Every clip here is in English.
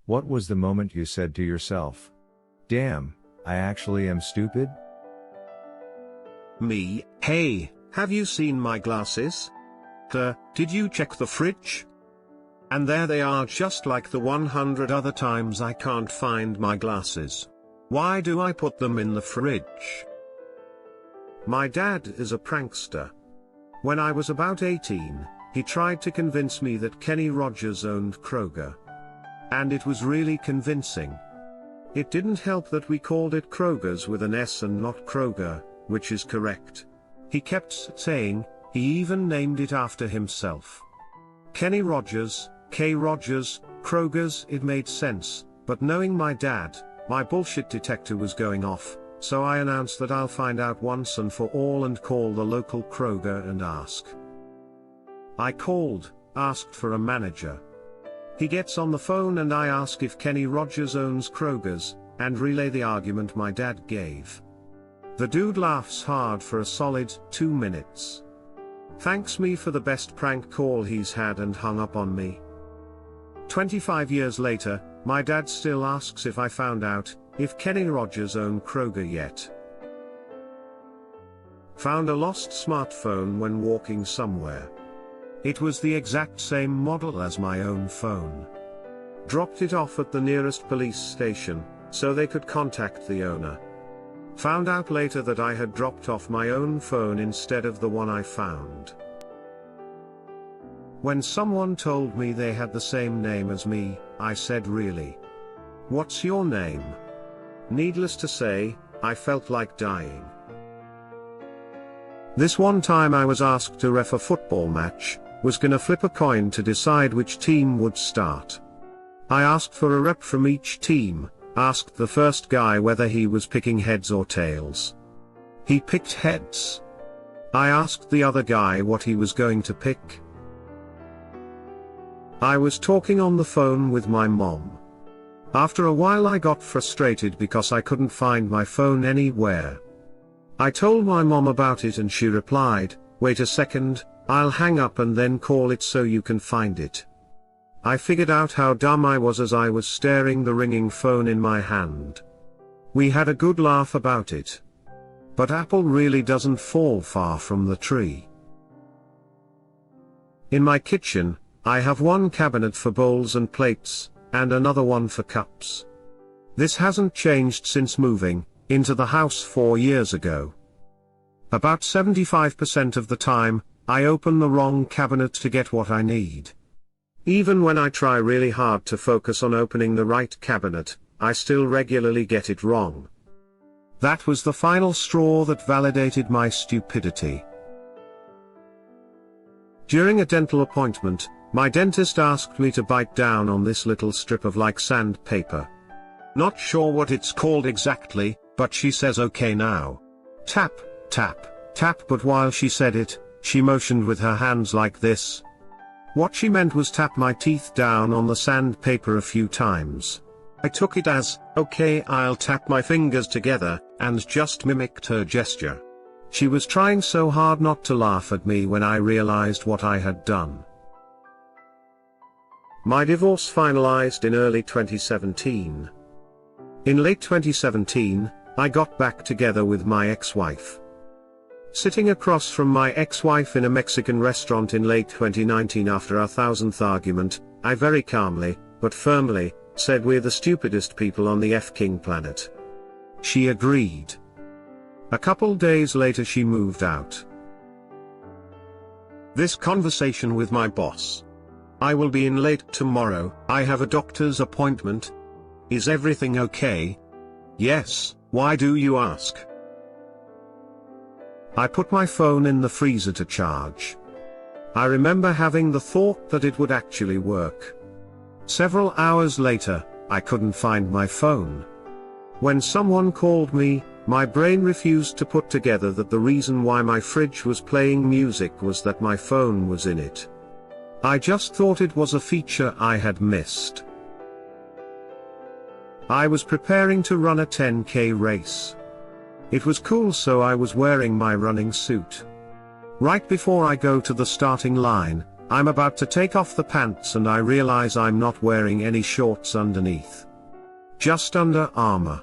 What was the moment you said to yourself, "Damn, I actually am stupid"? Me, hey, have you seen my glasses? Did you check the fridge? And there they are, just like the 100 other times I can't find my glasses. Why do I put them in the fridge? My dad is a prankster. When I was about 18, he tried to convince me that Kenny Rogers owned Kroger. And it was really convincing. It didn't help that we called it Kroger's with an S and not Kroger, which is correct. He kept saying, he even named it after himself. Kenny Rogers, K. Rogers, Kroger's. It made sense, but knowing my dad, my bullshit detector was going off, so I announced that I'll find out once and for all and call the local Kroger and ask. I called, asked for a manager. He gets on the phone and I ask if Kenny Rogers owns Kroger's, and relay the argument my dad gave. The dude laughs hard for a solid 2 minutes. Thanks me for the best prank call he's had and hung up on me. 25 years later, my dad still asks if I found out if Kenny Rogers owned Kroger yet. Found a lost smartphone when walking somewhere. It was the exact same model as my own phone. Dropped it off at the nearest police station, so they could contact the owner. Found out later that I had dropped off my own phone instead of the one I found. When someone told me they had the same name as me, I said, "Really? What's your name?" Needless to say, I felt like dying. This one time I was asked to ref a football match, was gonna flip a coin to decide which team would start. I asked for a rep from each team, asked the first guy whether he was picking heads or tails. He picked heads. I asked the other guy what he was going to pick. I was talking on the phone with my mom. After a while I got frustrated because I couldn't find my phone anywhere. I told my mom about it and she replied, "Wait a second, I'll hang up and then call it so you can find it." I figured out how dumb I was as I was staring the ringing phone in my hand. We had a good laugh about it. But apple really doesn't fall far from the tree. In my kitchen, I have one cabinet for bowls and plates, and another one for cups. This hasn't changed since moving into the house 4 years ago. About 75% of the time, I open the wrong cabinet to get what I need. Even when I try really hard to focus on opening the right cabinet, I still regularly get it wrong. That was the final straw that validated my stupidity. During a dental appointment, my dentist asked me to bite down on this little strip of like sandpaper. Not sure what it's called exactly, but she says okay now. Tap, tap, tap, but while she said it, she motioned with her hands like this. What she meant was tap my teeth down on the sandpaper a few times. I took it as, okay, I'll tap my fingers together, and just mimicked her gesture. She was trying so hard not to laugh at me when I realized what I had done. My divorce finalized in early 2017. In late 2017, I got back together with my ex-wife. Sitting across from my ex-wife in a Mexican restaurant in late 2019 after our 1000th argument, I very calmly, but firmly, said we're the stupidest people on the fking planet. She agreed. A couple days later she moved out. This conversation with my boss. I will be in late tomorrow, I have a doctor's appointment. Is everything okay? Yes, why do you ask? I put my phone in the freezer to charge. I remember having the thought that it would actually work. Several hours later, I couldn't find my phone. When someone called me, my brain refused to put together that the reason why my fridge was playing music was that my phone was in it. I just thought it was a feature I had missed. I was preparing to run a 10K race. It was cool, so I was wearing my running suit. Right before I go to the starting line, I'm about to take off the pants and I realize I'm not wearing any shorts underneath. Just Under Armour.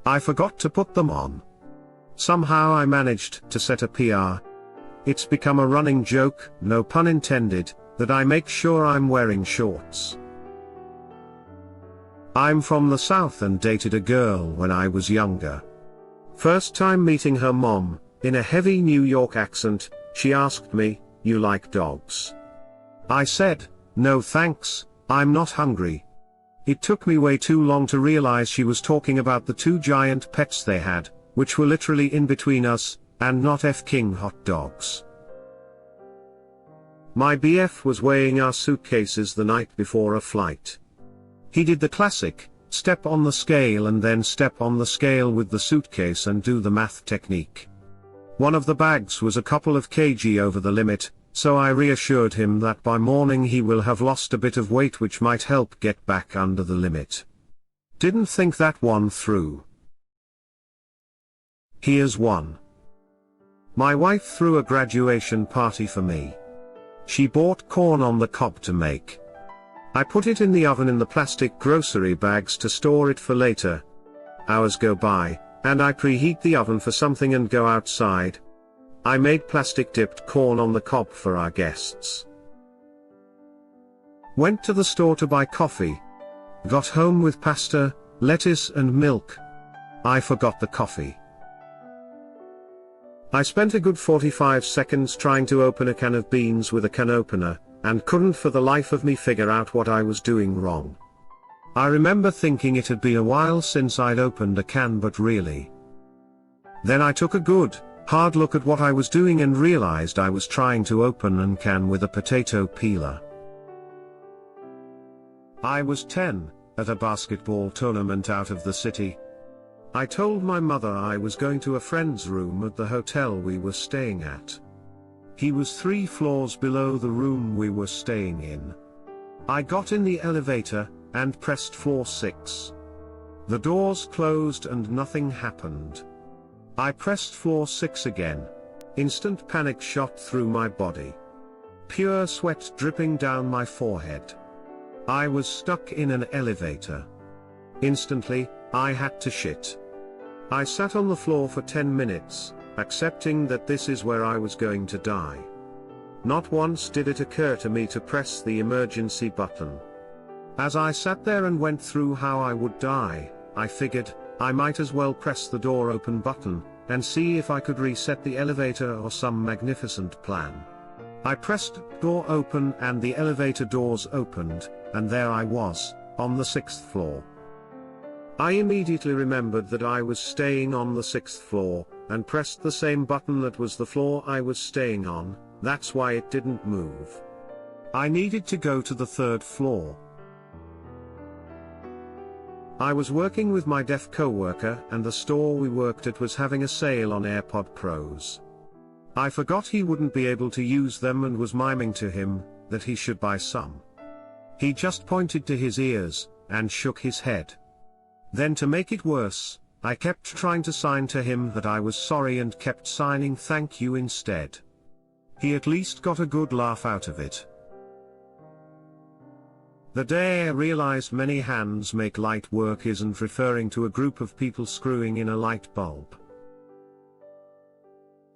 I forgot to put them on. Somehow I managed to set a PR. It's become a running joke, no pun intended, that I make sure I'm wearing shorts. I'm from the South and dated a girl when I was younger. First time meeting her mom, in a heavy New York accent, she asked me, "You like dogs?" I said, "No thanks, I'm not hungry." It took me way too long to realize she was talking about the two giant pets they had, which were literally in between us, and not fking hot dogs. My BF was weighing our suitcases the night before a flight. He did the classic, step on the scale and then step on the scale with the suitcase and do the math technique. One of the bags was a couple of kg over the limit, so I reassured him that by morning he will have lost a bit of weight which might help get back under the limit. Didn't think that one through. Here's one. My wife threw a graduation party for me. She bought corn on the cob to make. I put it in the oven in the plastic grocery bags to store it for later. Hours go by, and I preheat the oven for something and go outside. I made plastic dipped corn on the cob for our guests. Went to the store to buy coffee. Got home with pasta, lettuce and milk. I forgot the coffee. I spent a good 45 seconds trying to open a can of beans with a can opener, and couldn't for the life of me figure out what I was doing wrong. I remember thinking it had been a while since I'd opened a can, but really. Then I took a good, hard look at what I was doing and realized I was trying to open a can with a potato peeler. I was 10, at a basketball tournament out of the city. I told my mother I was going to a friend's room at the hotel we were staying at. He was 3 floors below the room we were staying in. I got in the elevator, and pressed floor 6. The doors closed and nothing happened. I pressed floor 6 again. Instant panic shot through my body. Pure sweat dripping down my forehead. I was stuck in an elevator. Instantly, I had to shit. I sat on the floor for 10 minutes, accepting that this is where I was going to die. Not once did it occur to me to press the emergency button. As I sat there and went through how I would die, I figured, I might as well press the door open button, and see if I could reset the elevator or some magnificent plan. I pressed door open and the elevator doors opened, and there I was, on the 6th floor. I immediately remembered that I was staying on the 6th floor, and pressed the same button that was the floor I was staying on. That's why it didn't move. I needed to go to the 3rd floor. I was working with my deaf coworker and the store we worked at was having a sale on AirPod Pros. I forgot he wouldn't be able to use them and was miming to him that he should buy some. He just pointed to his ears and shook his head. Then to make it worse, I kept trying to sign to him that I was sorry and kept signing thank you instead. He at least got a good laugh out of it. The day I realized many hands make light work isn't referring to a group of people screwing in a light bulb.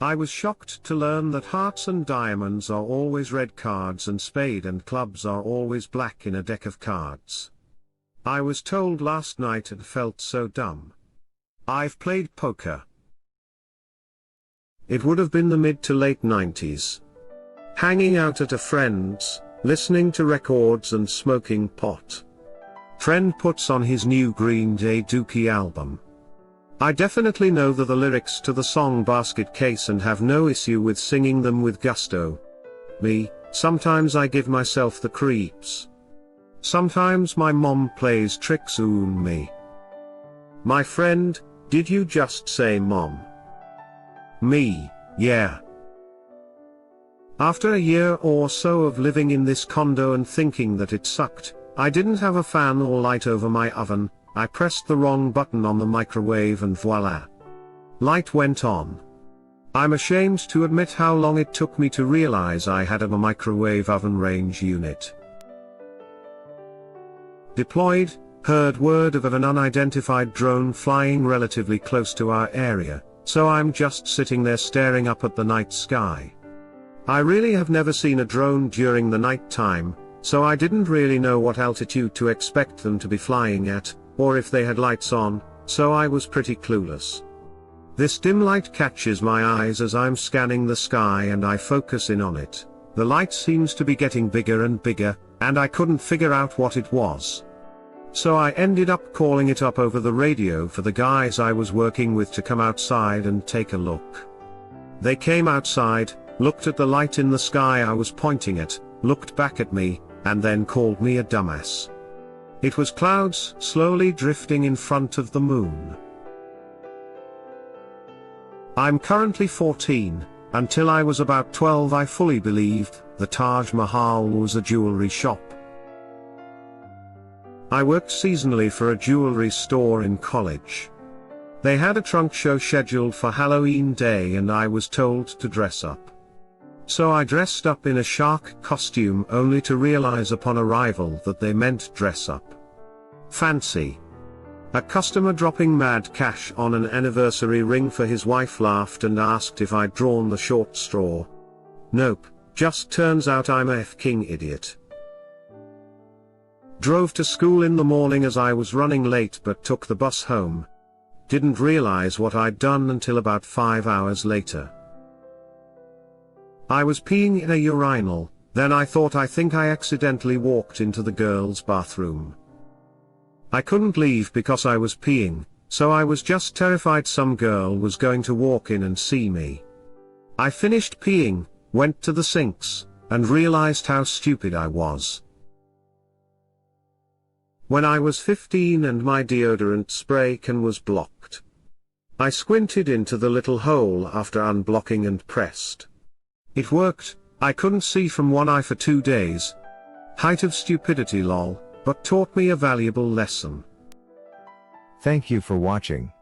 I was shocked to learn that hearts and diamonds are always red cards and spade and clubs are always black in a deck of cards. I was told last night and felt so dumb. I've played poker. It would have been the mid to late 90s. Hanging out at a friend's, listening to records and smoking pot. Friend puts on his new Green Day Dookie album. I definitely know the lyrics to the song Basket Case and have no issue with singing them with gusto. Me, sometimes I give myself the creeps. Sometimes my mom plays tricks on me. My friend, did you just say mom? Me, yeah. After a year or so of living in this condo and thinking that it sucked, I didn't have a fan or light over my oven. I pressed the wrong button on the microwave and voila. Light went on. I'm ashamed to admit how long it took me to realize I had a microwave oven range unit. Deployed, heard word of an unidentified drone flying relatively close to our area, so I'm just sitting there staring up at the night sky. I really have never seen a drone during the night time, so I didn't really know what altitude to expect them to be flying at, or if they had lights on, so I was pretty clueless. This dim light catches my eyes as I'm scanning the sky and I focus in on it. The light seems to be getting bigger and bigger, and I couldn't figure out what it was. So I ended up calling it up over the radio for the guys I was working with to come outside and take a look. They came outside, looked at the light in the sky I was pointing at, looked back at me, and then called me a dumbass. It was clouds slowly drifting in front of the moon. I'm currently 14, until I was about 12 I fully believed the Taj Mahal was a jewelry shop. I worked seasonally for a jewelry store in college. They had a trunk show scheduled for Halloween Day and I was told to dress up. So I dressed up in a shark costume only to realize upon arrival that they meant dress up fancy. A customer dropping mad cash on an anniversary ring for his wife laughed and asked if I'd drawn the short straw. Nope, just turns out I'm a fking idiot. Drove to school in the morning as I was running late but took the bus home. Didn't realize what I'd done until about 5 hours later. I was peeing in a urinal, then I think I accidentally walked into the girls' bathroom. I couldn't leave because I was peeing, so I was just terrified some girl was going to walk in and see me. I finished peeing, went to the sinks, and realized how stupid I was. When I was 15 and my deodorant spray can was blocked. I squinted into the little hole after unblocking and pressed. It worked. I couldn't see from one eye for 2 days. Height of stupidity lol, but taught me a valuable lesson. Thank you for watching.